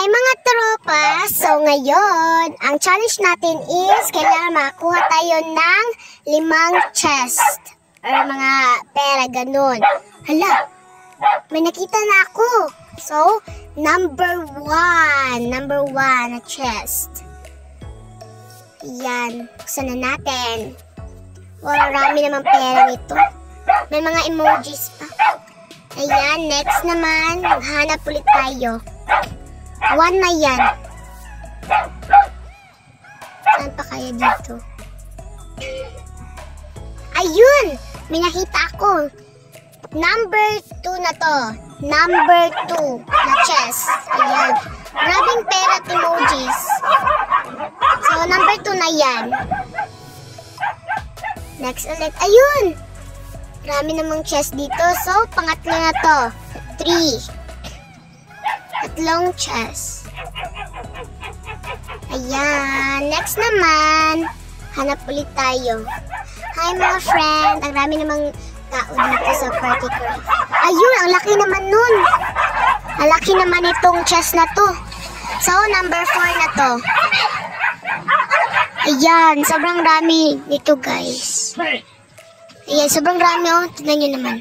Hi mga tropa! So ngayon, ang challenge natin is kailangan makakuha tayo ng 5 chest or mga pera, ganun. Hala, may nakita na ako. So, number 1 na chest. Yan, buksan na natin. Wow, marami naman pera nito. May mga emojis pa. Ayan, next naman, hanap ulit tayo. 1 na yan. Saan pa kaya dito? Ayun! May nakita ako. Number 2 na to. Number 2 na chest. Ayan. Maraming pera at emojis. So, number 2 na yan. Next ulit. Ayun! Marami namang chest dito. So, pangatlo na to. 3. Tatlong chest. Ayan. Next naman, hanap ulit tayo. Hi mga friend. Ang rami namang tao dito sa party craft. Ayun, ang laki naman nun. Ang laki naman itong chest na to. So, number 4 na to. Ayan, sobrang rami dito guys. Ayan, sobrang rami oh. Tignan nyo naman.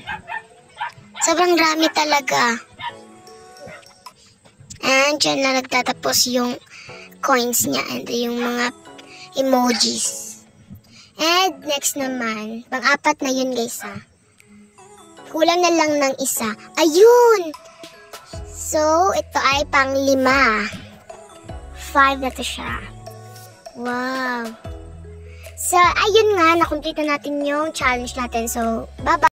Sobrang rami talaga. And dyan na nagtatapos yung coins niya and yung mga emojis. And next naman, pang-4 na yun guys ha. Kulang na lang ng isa. Ayun! So, ito ay pang-5. 5 na to siya. Wow! So, ayun nga, nakumplita natin yung challenge natin. So, bye-bye!